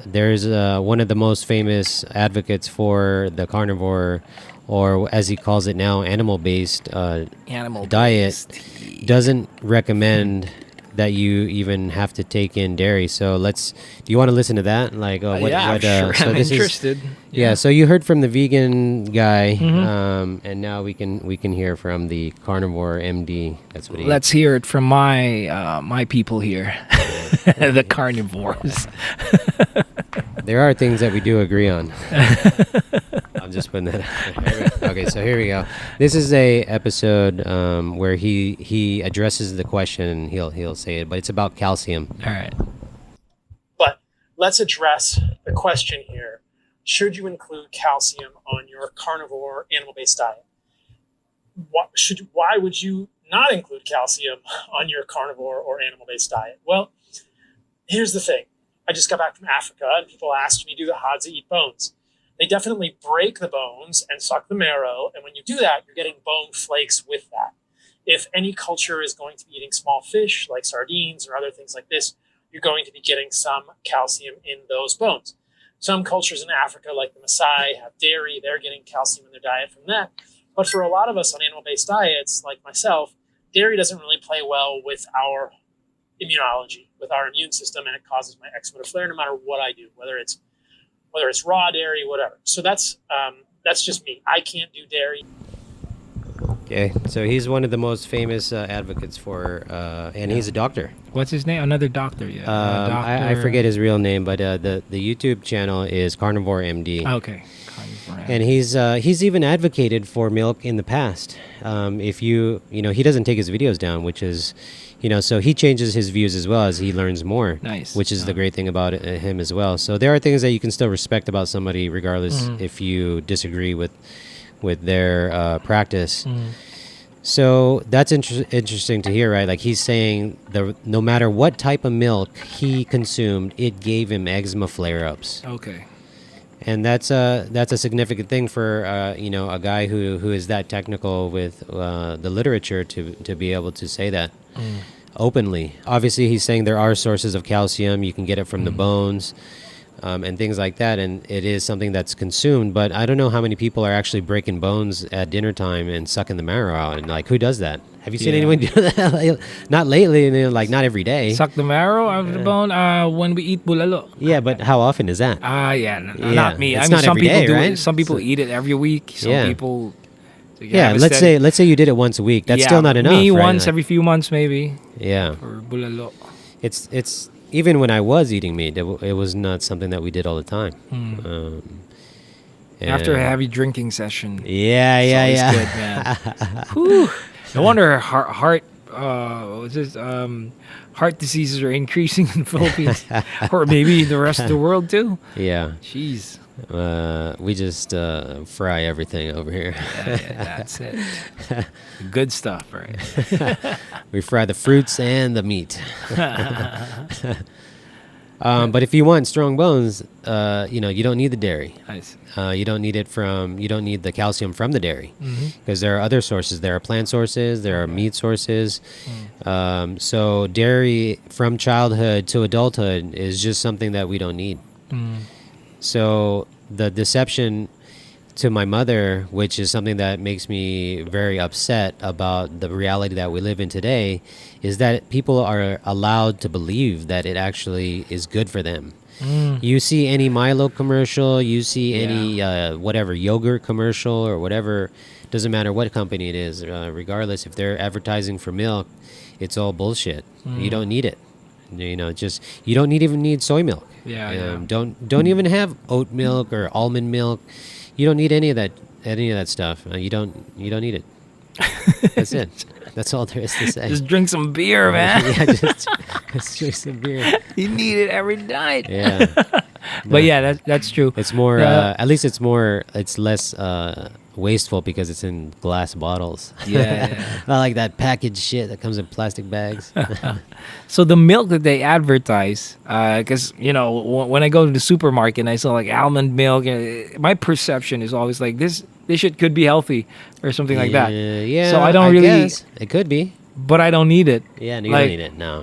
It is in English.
there's one of the most famous advocates for the carnivore, or as he calls it now, animal-based diet, doesn't recommend that you even have to take in dairy. So do you want to listen to that? Like, sure. So I'm interested. Yeah. So you heard from the vegan guy, and now we can hear from the Carnivore MD. That's what he. Let's hear it from my people here, the carnivores. There are things that we do agree on. I'm just putting that out there. Okay, so here we go. This is a episode where he addresses the question, and he'll say it, but it's about calcium. All right. But let's address the question here. Should you include calcium on your carnivore animal-based diet? Why would you not include calcium on your carnivore or animal-based diet? Well, here's the thing. I just got back from Africa, and people asked me, do the Hadza eat bones? They definitely break the bones and suck the marrow, and when you do that, you're getting bone flakes with that. If any culture is going to be eating small fish, like sardines or other things like this, you're going to be getting some calcium in those bones. Some cultures in Africa, like the Maasai, have dairy. They're getting calcium in their diet from that. But for a lot of us on animal-based diets, like myself, dairy doesn't really play well with our immunology, with our immune system, and it causes my eczema to flare no matter what I do, whether it's raw dairy, whatever. So that's just me. I can't do dairy. Okay, so he's one of the most famous advocates for, and he's a doctor. What's his name? Another doctor, yeah. I forget his real name, but the YouTube channel is Carnivore MD. Okay. And he's even advocated for milk in the past. If he doesn't take his videos down, which is, so he changes his views as well as he learns more. Nice. Which is the great thing about him as well. So there are things that you can still respect about somebody, regardless if you disagree with their practice. So that's interesting to hear, right? Like he's saying no matter what type of milk he consumed, it gave him eczema flare-ups. Okay. And that's a significant thing for a guy who is that technical with the literature to be able to say that openly. Obviously, he's saying there are sources of calcium. You can get it from the bones and things like that, and it is something that's consumed. But I don't know how many people are actually breaking bones at dinner time and sucking the marrow out. And like, who does that? Have you seen anyone do that? Not lately, and not every day. Suck the marrow out of the bone when we eat bulalo. Yeah, but how often is that? Not me. It's I mean, not some every people day, do right? it. Some people eat it every week. Some people. Let's say you did it once a week. That's still not enough. Me right? once every few months, maybe. Yeah. For bulalo. It's even when I was eating meat, it was not something that we did all the time. After a heavy drinking session. Yeah. It's good, man. Whew. No wonder heart diseases are increasing in the Philippines, or maybe the rest of the world too. Yeah. Jeez. We just fry everything over here. Yeah, that's it. Good stuff, right? We fry the fruits and the meat. But if you want strong bones, you don't need the dairy. Nice. You don't need the calcium from the dairy, because there are other sources. There are plant sources. There are meat sources. So dairy from childhood to adulthood is just something that we don't need. So the deception to my mother, which is something that makes me very upset about the reality that we live in today, is that people are allowed to believe that it actually is good for them. You see any Milo commercial, you see any whatever yogurt commercial or whatever, doesn't matter what company it is, regardless if they're advertising for milk, it's all bullshit. You don't need it. You don't even need soy milk. Don't even have oat milk or almond milk. You don't need any of that stuff. You don't need it. That's it. That's all there is to say. Just drink some beer, man. just drink some beer. You need it every night. Yeah. But that's true. It's more. At least it's more. It's less wasteful because it's in glass bottles. Yeah. Not like that packaged shit that comes in plastic bags. So the milk that they advertise, because when I go to the supermarket and I saw like almond milk, my perception is always like this shit could be healthy or something like that. Yeah. So I don't really. Guess. It could be. But I don't need it. Yeah, you don't need it. No.